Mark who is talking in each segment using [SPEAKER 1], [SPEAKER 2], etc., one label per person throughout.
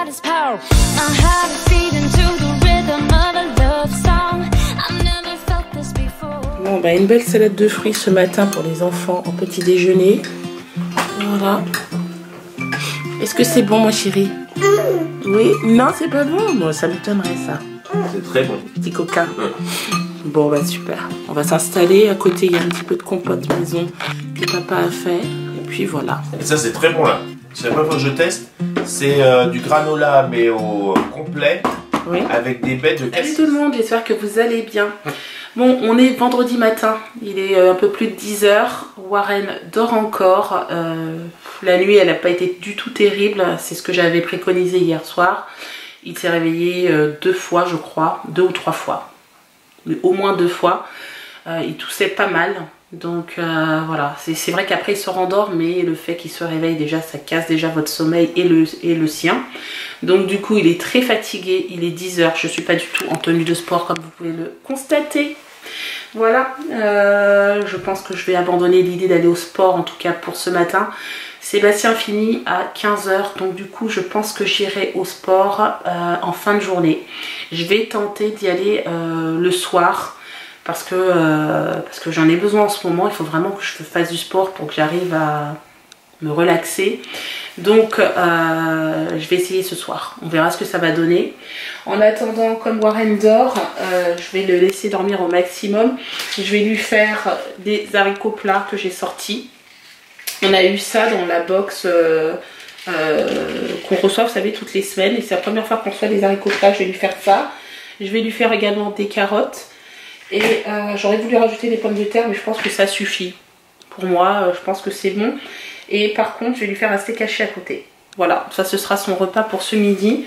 [SPEAKER 1] his power. My heart is beating to the rhythm of a love song. I've never felt this before.
[SPEAKER 2] Bon, bah, une belle salade de fruits ce matin pour les enfants en petit déjeuner. Voilà. Est-ce que c'est bon, mon chéri? Oui? Non, c'est pas bon. Bon, ça m'étonnerait, ça.
[SPEAKER 3] C'est très bon.
[SPEAKER 2] Petit coquin. Bon, bah super. On va s'installer. À côté, il y a un petit peu de compote maison que papa a fait. Et puis voilà.
[SPEAKER 3] Et ça, c'est très bon là. C'est la première fois que je teste. C'est du granola, mais au complet.
[SPEAKER 2] Oui.
[SPEAKER 3] Avec des baies de
[SPEAKER 2] Salut
[SPEAKER 3] cassis.
[SPEAKER 2] tout le monde, j'espère que vous allez bien. Bon, on est vendredi matin, il est un peu plus de 10 h. Warren dort encore. La nuit, elle n'a pas été du tout terrible. C'est ce que j'avais préconisé hier soir. Il s'est réveillé 2 fois, je crois. 2 ou 3 fois. Mais au moins 2 fois. Il toussait pas mal. Donc voilà, c'est vrai qu'après il se rendort, mais le fait qu'il se réveille déjà, ça casse déjà votre sommeil et le sien. Donc du coup il est très fatigué, il est 10 h, je suis pas du tout en tenue de sport comme vous pouvez le constater. Voilà, je pense que je vais abandonner l'idée d'aller au sport, en tout cas pour ce matin. Sébastien finit à 15 h, donc du coup je pense que j'irai au sport en fin de journée. Je vais tenter d'y aller le soir. Parce que j'en ai besoin en ce moment, il faut vraiment que je fasse du sport pour que j'arrive à me relaxer. Donc je vais essayer ce soir, on verra ce que ça va donner. En attendant, comme Warren dort, je vais le laisser dormir au maximum. Je vais lui faire des haricots plats que j'ai sortis. On a eu ça dans la box qu'on reçoit, vous savez, toutes les semaines. Et c'est la première fois qu'on reçoit des haricots plats, je vais lui faire ça. Je vais lui faire également des carottes. Et j'aurais voulu rajouter des pommes de terre, mais je pense que ça suffit. Pour moi, je pense que c'est bon. Et par contre, je vais lui faire un steak haché à côté. Voilà, ça ce sera son repas pour ce midi.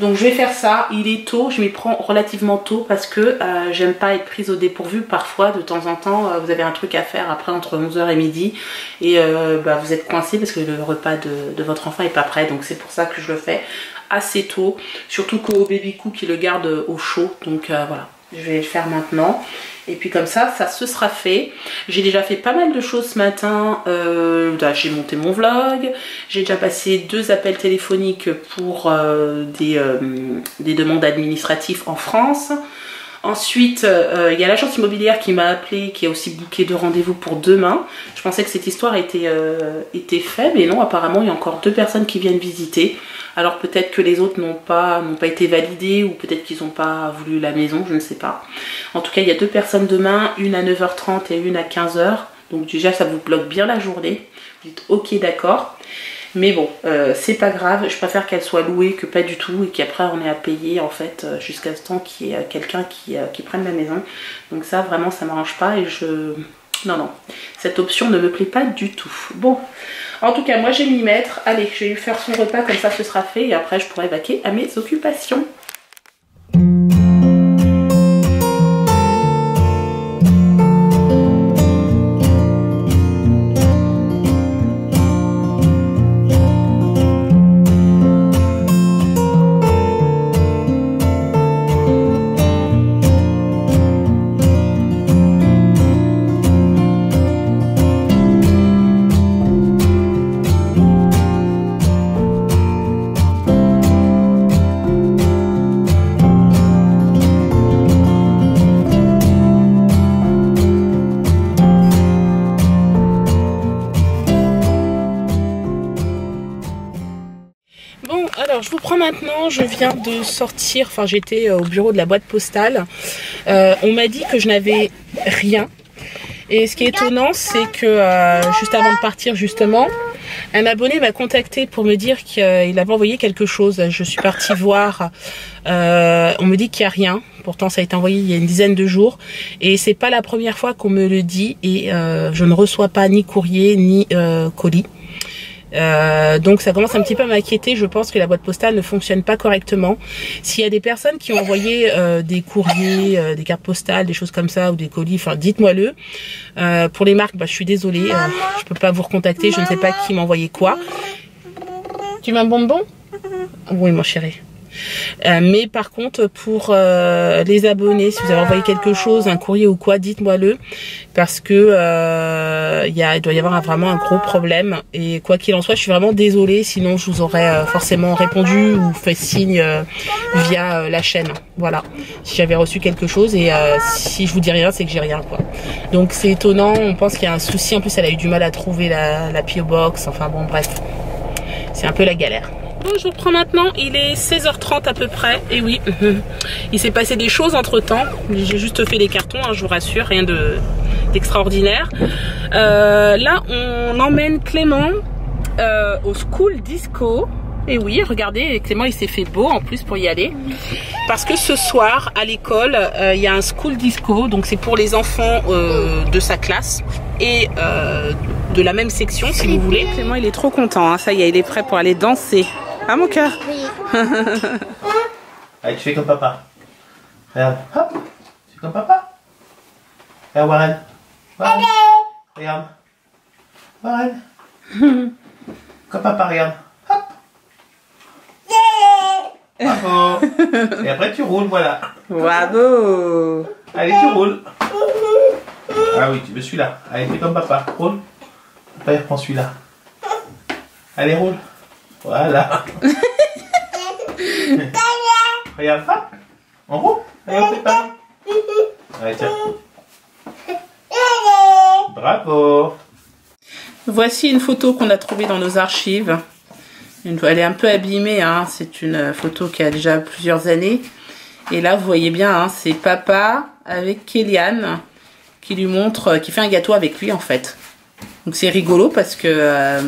[SPEAKER 2] Donc je vais faire ça. Il est tôt, je m'y prends relativement tôt parce que j'aime pas être prise au dépourvu. Parfois, de temps en temps, vous avez un truc à faire après entre 11 h et midi. Et vous êtes coincé parce que le repas de votre enfant n'est pas prêt. Donc c'est pour ça que je le fais assez tôt. Surtout qu'au baby cook, il le garde au chaud. Donc voilà. Je vais le faire maintenant. Et puis comme ça se sera fait. J'ai déjà fait pas mal de choses ce matin. J'ai monté mon vlog. J'ai déjà passé 2 appels téléphoniques pour des demandes administratives en France. Ensuite, il y a l'agence immobilière qui m'a appelé, qui a aussi booké 2 rendez-vous pour demain. Je pensais que cette histoire était faite, mais non, apparemment il y a encore 2 personnes qui viennent visiter. Alors peut-être que les autres n'ont pas été validées, ou peut-être qu'ils n'ont pas voulu la maison, je ne sais pas. En tout cas, il y a 2 personnes demain, une à 9 h 30 et une à 15 h. Donc déjà, ça vous bloque bien la journée. Vous dites ok, d'accord. Mais bon, c'est pas grave, je préfère qu'elle soit louée que pas du tout, et qu'après on ait à payer en fait jusqu'à ce temps qu'il y ait quelqu'un qui prenne la maison. Donc ça vraiment ça m'arrange pas, et non, cette option ne me plaît pas du tout. Bon, en tout cas moi je vais m'y mettre. Allez, je vais lui faire son repas, comme ça ce sera fait, et après je pourrai vaquer à mes occupations. Alors je vous prends maintenant, je viens de sortir, enfin j'étais au bureau de la boîte postale. On m'a dit que je n'avais rien. Et ce qui est étonnant, c'est que juste avant de partir justement, un abonné m'a contacté pour me dire qu'il avait envoyé quelque chose. Je suis partie voir, on me dit qu'il n'y a rien. Pourtant ça a été envoyé il y a une dizaine de jours. Et c'est pas la première fois qu'on me le dit. Et je ne reçois pas ni courrier ni colis. Donc ça commence un petit peu à m'inquiéter. Je pense que la boîte postale ne fonctionne pas correctement. S'il y a des personnes qui ont envoyé des courriers, des cartes postales, des choses comme ça, ou des colis, enfin dites-moi-le. Pour les marques, je suis désolée, je peux pas vous recontacter, je ne sais pas qui m'a envoyé quoi. Tu veux un bonbon? Oui mon chéri. Mais par contre, pour les abonnés, si vous avez envoyé quelque chose, un courrier ou quoi, dites-moi-le. Parce que il doit y avoir vraiment un gros problème. Et quoi qu'il en soit, je suis vraiment désolée. Sinon, je vous aurais forcément répondu ou fait signe via la chaîne. Voilà. Si j'avais reçu quelque chose. Et si je vous dis rien, c'est que j'ai rien, quoi. Donc c'est étonnant. On pense qu'il y a un souci. En plus, elle a eu du mal à trouver la PO Box. Enfin bon, bref. C'est un peu la galère. Bon, je reprends maintenant, il est 16h30 à peu près, et oui, il s'est passé des choses entre temps, j'ai juste fait des cartons, hein, je vous rassure, rien d'extraordinaire. Là, on emmène Clément au School Disco, et oui, regardez, Clément il s'est fait beau en plus pour y aller, parce que ce soir, à l'école, il y a un School Disco, donc c'est pour les enfants de sa classe, et de la même section si vous voulez. Clément il est trop content, hein, ça y est, il est prêt pour aller danser. Ah mon cœur.
[SPEAKER 3] Allez, tu fais comme papa. Regarde, hop, tu fais comme papa. Regarde Warren. Warren. Regarde. Warren. Comme papa, regarde. Hop. Bravo. Et après tu roules, voilà.
[SPEAKER 2] Bravo.
[SPEAKER 3] Allez, tu roules. Ah oui, tu veux celui-là. Allez, fais comme papa. Roule. Papa, il reprend celui-là. Allez, roule. Voilà. Regarde, hop. On roule. Allez, on fait pas. Allez, tiens. Bravo.
[SPEAKER 2] Voici une photo qu'on a trouvée dans nos archives. Elle est un peu abîmée, hein. C'est une photo qui a déjà plusieurs années. Et là, vous voyez bien, hein, c'est papa avec Kéliane qui lui montre, qui fait un gâteau avec lui en fait. Donc c'est rigolo parce que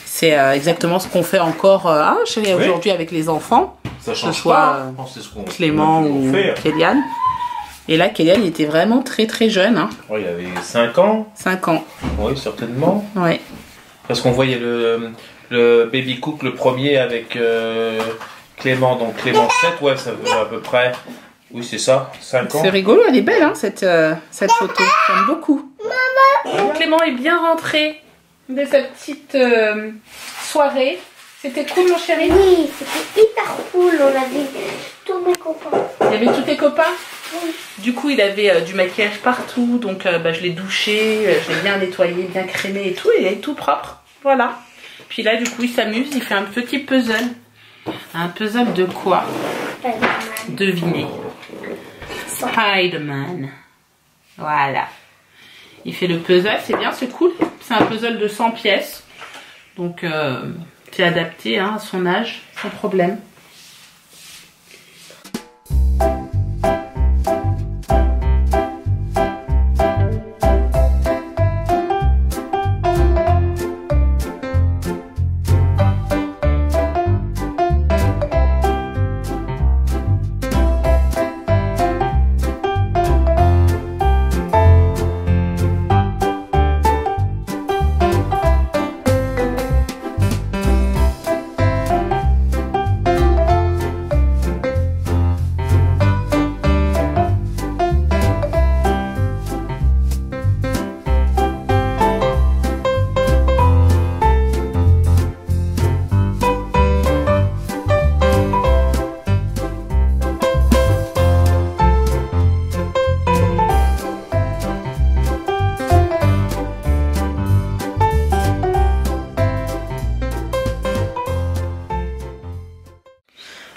[SPEAKER 2] c'est exactement ce qu'on fait encore aujourd'hui avec les enfants.
[SPEAKER 3] Ça
[SPEAKER 2] que
[SPEAKER 3] change
[SPEAKER 2] ce soit
[SPEAKER 3] pas. C'est ce qu'on
[SPEAKER 2] Clément ou
[SPEAKER 3] fait.
[SPEAKER 2] Kéliane. Et là, Kéliane, il était vraiment très très jeune. Hein.
[SPEAKER 3] Ouais, il avait 5 ans.
[SPEAKER 2] 5 ans.
[SPEAKER 3] Oui, certainement.
[SPEAKER 2] Ouais.
[SPEAKER 3] Parce qu'on voyait le baby cook, le premier avec Clément. Donc Clément 7, ouais, ça veut à peu près... Oui, c'est ça, 5 ans.
[SPEAKER 2] C'est rigolo, elle est belle, hein, cette photo. J'aime beaucoup. Maman. Clément est bien rentré de sa petite soirée. C'était cool, mon chéri?
[SPEAKER 4] Oui, c'était hyper cool. On avait tous mes copains.
[SPEAKER 2] Il y avait tous tes copains?
[SPEAKER 4] Oui.
[SPEAKER 2] Du coup, il avait du maquillage partout. Donc, je l'ai douché, je l'ai bien nettoyé, bien crémé et tout. Et il est tout propre. Voilà. Puis là, du coup, il s'amuse. Il fait un petit puzzle. Un puzzle de quoi? Devinez. Spider-Man. Voilà. Il fait le puzzle, c'est bien, c'est cool. C'est un puzzle de 100 pièces. Donc, c'est adapté hein, à son âge, sans problème.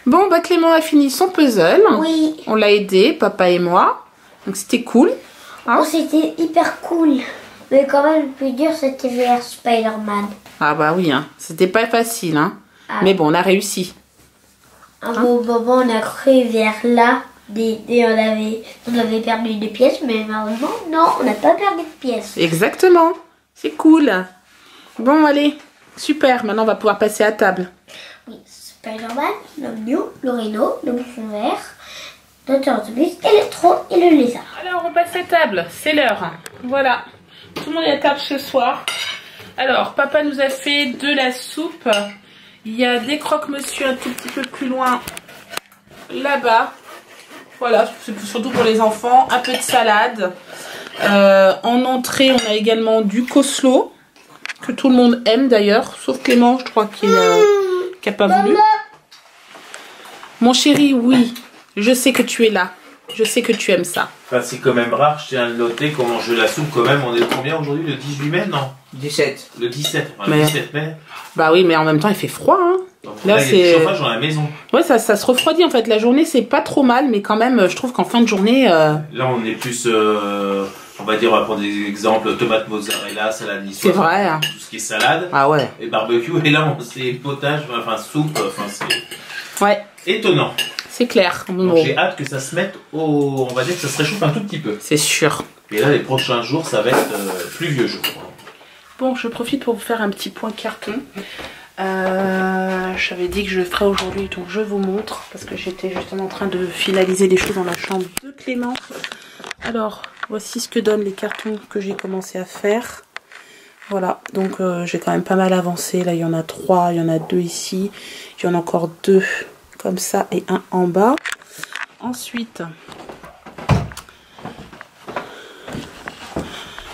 [SPEAKER 2] Bon, bah Clément a fini son puzzle.
[SPEAKER 4] Oui.
[SPEAKER 2] On l'a aidé, papa et moi. Donc c'était cool. Hein?
[SPEAKER 4] Oh, c'était hyper cool. Mais quand même, le plus dur, c'était vers Spider-Man.
[SPEAKER 2] Ah bah oui, hein. C'était pas facile. Hein.
[SPEAKER 4] Ah.
[SPEAKER 2] Mais bon, on a réussi.
[SPEAKER 4] Un bon moment, on a cru vers là. On avait perdu des pièces, mais malheureusement, non, on n'a pas perdu de pièces.
[SPEAKER 2] Exactement. C'est cool. Bon, allez. Super. Maintenant, on va pouvoir passer à table.
[SPEAKER 4] Oui, Spider-Man, l'homme New, le rhino, le bouffon vert, Dr. Octopus, Electro et le lézard.
[SPEAKER 2] Alors, on passe à table. C'est l'heure. Voilà. Tout le monde est à table ce soir. Alors, papa nous a fait de la soupe. Il y a des croque-monsieur un tout petit peu plus loin, là-bas. Voilà, c'est surtout pour les enfants. Un peu de salade. En entrée, on a également du coleslaw, que tout le monde aime d'ailleurs, sauf Clément, je crois qu'il n'a pas voulu. Mon chéri, oui, je sais que tu es là. Je sais que tu aimes ça.
[SPEAKER 3] Enfin, c'est quand même rare, je tiens à le noter, qu'on mange de la soupe quand même. On est le combien aujourd'hui? Le 18 mai, non?
[SPEAKER 5] 17.
[SPEAKER 3] Le 17, enfin,
[SPEAKER 2] Mais-
[SPEAKER 3] le 17 mai.
[SPEAKER 2] Bah oui, mais en même temps, il fait froid. Hein.
[SPEAKER 3] Donc,
[SPEAKER 2] Là,
[SPEAKER 3] là, il y a
[SPEAKER 2] c'est-
[SPEAKER 3] du chauffage dans la maison.
[SPEAKER 2] Ouais, ça se refroidit en fait. La journée, c'est pas trop mal, mais quand même, je trouve qu'en fin de journée.
[SPEAKER 3] Là, on est plus, on va dire, on va prendre des exemples, tomate mozzarella, salade niçoise.
[SPEAKER 2] C'est vrai, hein.
[SPEAKER 3] Tout ce qui est salade
[SPEAKER 2] Ah ouais.
[SPEAKER 3] et barbecue. Et là, c'est potage, enfin soupe, enfin c'est
[SPEAKER 2] Ouais,
[SPEAKER 3] étonnant.
[SPEAKER 2] c'est clair.
[SPEAKER 3] Donc
[SPEAKER 2] Bon,
[SPEAKER 3] j'ai hâte que ça se mette au... On va dire que ça se réchauffe un tout petit peu.
[SPEAKER 2] c'est sûr.
[SPEAKER 3] Et là, les prochains jours, ça va être pluvieux, je crois.
[SPEAKER 2] Bon, je profite pour vous faire un petit point carton. J'avais dit que je le ferais aujourd'hui, donc je vous montre. Parce que j'étais justement en train de finaliser des choses dans la chambre de Clément. Alors, voici ce que donnent les cartons que j'ai commencé à faire. Voilà, donc j'ai quand même pas mal avancé. Là, il y en a 3, il y en a 2 ici. Il y en a encore 2 comme ça et un en bas. Ensuite...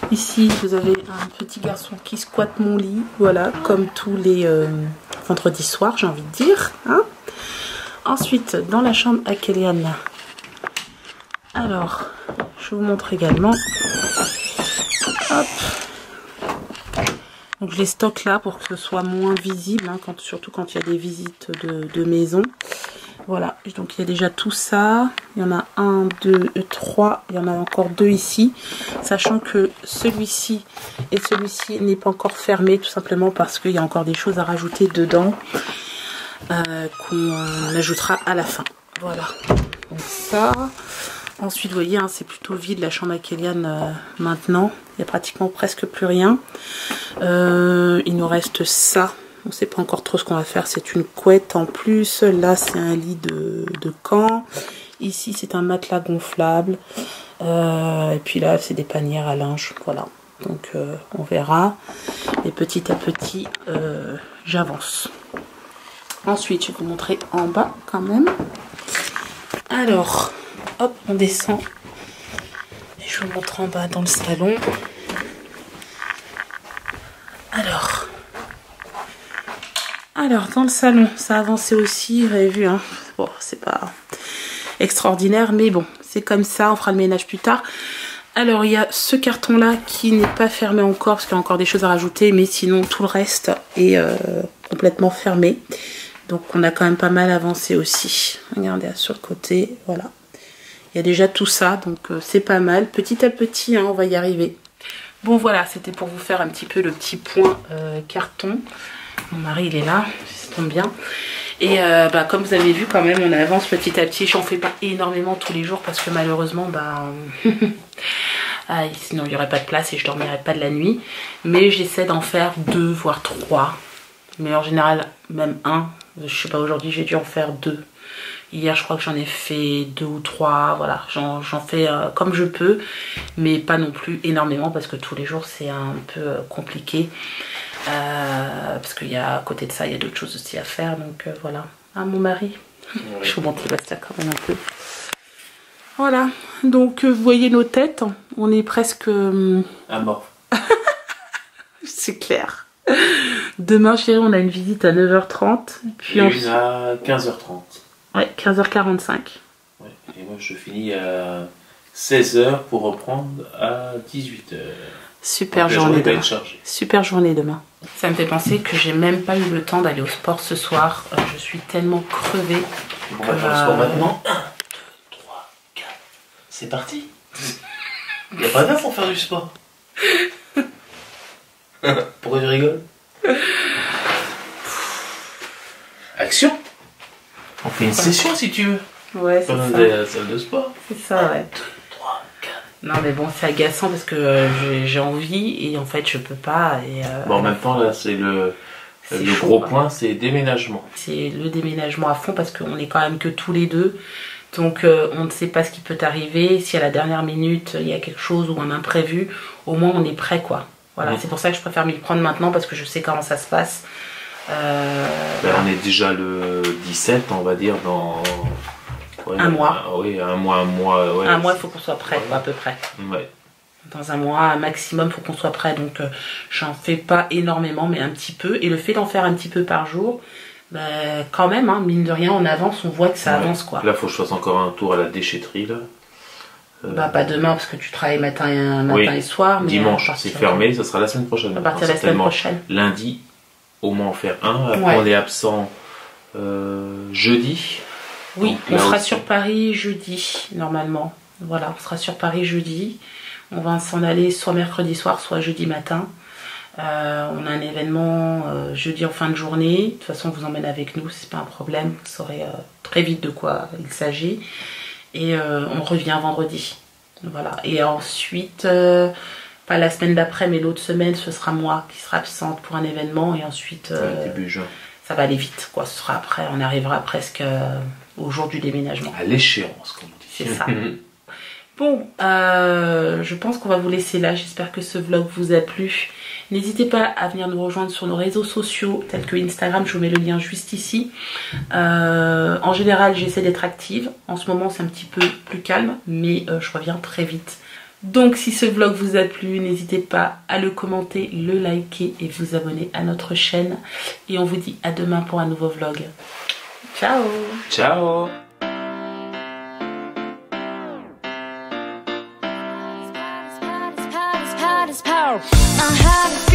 [SPEAKER 2] ici, vous avez un petit garçon qui squatte mon lit, voilà, comme tous les vendredis soirs, j'ai envie de dire. Hein. Ensuite, dans la chambre à Kélian, alors, je vous montre également. Hop. Donc, je les stocke là pour que ce soit moins visible, hein, surtout quand il y a des visites de maison. Voilà, donc il y a déjà tout ça. Il y en a 1, 2, 3. Il y en a encore 2 ici. Sachant que celui-ci et celui-ci n'est pas encore fermé. Tout simplement parce qu'il y a encore des choses à rajouter dedans. Qu'on ajoutera à la fin. Voilà. Donc ça. Ensuite, vous voyez, hein, c'est plutôt vide la chambre à Kélian maintenant. Il n'y a pratiquement presque plus rien. Il nous reste ça. On ne sait pas encore trop ce qu'on va faire. C'est une couette en plus. Là, c'est un lit de camp. Ici, c'est un matelas gonflable. Et puis là, c'est des panières à linge. Voilà. Donc, on verra. Et petit à petit, j'avance. Ensuite, je vais vous montrer en bas quand même. Alors, hop, on descend. Et je vous montre en bas dans le salon. Alors, dans le salon, ça a avancé aussi, vous avez vu, hein. Bon, c'est pas extraordinaire, mais bon, c'est comme ça, on fera le ménage plus tard. Alors, il y a ce carton-là qui n'est pas fermé encore, parce qu'il y a encore des choses à rajouter, mais sinon, tout le reste est complètement fermé. Donc, on a quand même pas mal avancé aussi. Regardez, sur le côté, voilà. Il y a déjà tout ça, donc c'est pas mal. Petit à petit, hein, on va y arriver. Bon, voilà, c'était pour vous faire un petit peu le petit point carton. Mon mari, il est là, ça tombe bien. Et comme vous avez vu, quand même, on avance petit à petit. J'en fais pas énormément tous les jours parce que malheureusement, sinon il n'y aurait pas de place et je dormirais pas de la nuit. Mais j'essaie d'en faire 2, voire 3. Mais en général, même 1. Je sais pas, aujourd'hui, j'ai dû en faire 2. Hier, je crois que j'en ai fait 2 ou 3. Voilà, j'en fais comme je peux. Mais pas non plus énormément parce que tous les jours, c'est un peu compliqué. Parce qu'il y a à côté de ça, il y a d'autres choses aussi à faire. Donc voilà. Ah, mon mari. Ouais. Je vous montre le basta quand même un peu. Voilà. Donc vous voyez nos têtes. On est presque...
[SPEAKER 3] Amorphe.
[SPEAKER 2] C'est clair. Demain, chérie, on a une visite à 9h30. Puis
[SPEAKER 3] et une à 15h30.
[SPEAKER 2] Ouais, 15h45.
[SPEAKER 3] Ouais. Et moi, je finis à 16h pour reprendre à 18h.
[SPEAKER 2] Super journée demain. Super journée demain. Ça me fait penser que j'ai même pas eu le temps d'aller au sport ce soir. Je suis tellement crevée.
[SPEAKER 3] On va faire le sport maintenant. 1, 2, 3, 4. C'est parti. Il n'y a pas d'heure pour faire du sport. Pourquoi tu rigoles? Action. On fait une session si tu veux.
[SPEAKER 2] Ouais, c'est
[SPEAKER 3] comme
[SPEAKER 2] ça.
[SPEAKER 3] dans la salle de sport.
[SPEAKER 2] C'est ça, ouais.
[SPEAKER 3] 2, 3, 4.
[SPEAKER 2] Non mais bon, c'est agaçant parce que j'ai envie et en fait je peux pas. Et,
[SPEAKER 3] bon, en même temps, là, c'est le
[SPEAKER 2] chaud,
[SPEAKER 3] gros
[SPEAKER 2] quoi.
[SPEAKER 3] point, c'est déménagement.
[SPEAKER 2] C'est le déménagement à fond parce qu'on est quand même que tous les deux. Donc on ne sait pas ce qui peut arriver. Si à la dernière minute il y a quelque chose ou un imprévu, au moins on est prêt quoi. Voilà, c'est pour ça que je préfère m'y prendre maintenant parce que je sais comment ça se passe.
[SPEAKER 3] On est déjà le 17, on va dire, dans... Ouais,
[SPEAKER 2] un mois.
[SPEAKER 3] Oui, un mois. Ouais,
[SPEAKER 2] un mois, il faut qu'on soit prêt, quoi, à peu près.
[SPEAKER 3] Ouais.
[SPEAKER 2] Dans un mois, maximum, il faut qu'on soit prêt. Donc, j'en fais pas énormément, mais un petit peu. Et le fait d'en faire un petit peu par jour, quand même, hein, mine de rien, on avance, on voit que ça avance, quoi.
[SPEAKER 3] Là, il faut que je fasse encore un tour à la déchetterie, là.
[SPEAKER 2] Pas demain, parce que tu travailles matin et soir. Mais
[SPEAKER 3] dimanche, c'est fermé, ça sera la semaine prochaine.
[SPEAKER 2] À partir de la semaine prochaine.
[SPEAKER 3] Lundi, au moins en faire un. Après, on est absent jeudi.
[SPEAKER 2] Oui,
[SPEAKER 3] donc,
[SPEAKER 2] on sera
[SPEAKER 3] aussi.
[SPEAKER 2] sur Paris jeudi, normalement. Voilà, on sera sur Paris jeudi. On va s'en aller soit mercredi soir, soit jeudi matin. On a un événement jeudi en fin de journée. De toute façon, on vous emmène avec nous, c'est pas un problème. Vous saurez très vite de quoi il s'agit. Et on revient vendredi. Voilà. Et ensuite, pas la semaine d'après, mais l'autre semaine, ce sera moi qui sera absente pour un événement. Et ensuite,
[SPEAKER 3] début juin.
[SPEAKER 2] Ça va aller vite, quoi. Ce sera après, on arrivera presque au jour du déménagement.
[SPEAKER 3] À l'échéance, comme on dit.
[SPEAKER 2] C'est ça. Bon, je pense qu'on va vous laisser là. J'espère que ce vlog vous a plu. N'hésitez pas à venir nous rejoindre sur nos réseaux sociaux tels que Instagram. Je vous mets le lien juste ici. En général, j'essaie d'être active. En ce moment, c'est un petit peu plus calme, mais je reviens très vite. Donc, si ce vlog vous a plu, n'hésitez pas à le commenter, le liker et vous abonner à notre chaîne. Et on vous dit à demain pour un nouveau vlog. Ciao!
[SPEAKER 3] Ciao!
[SPEAKER 1] I have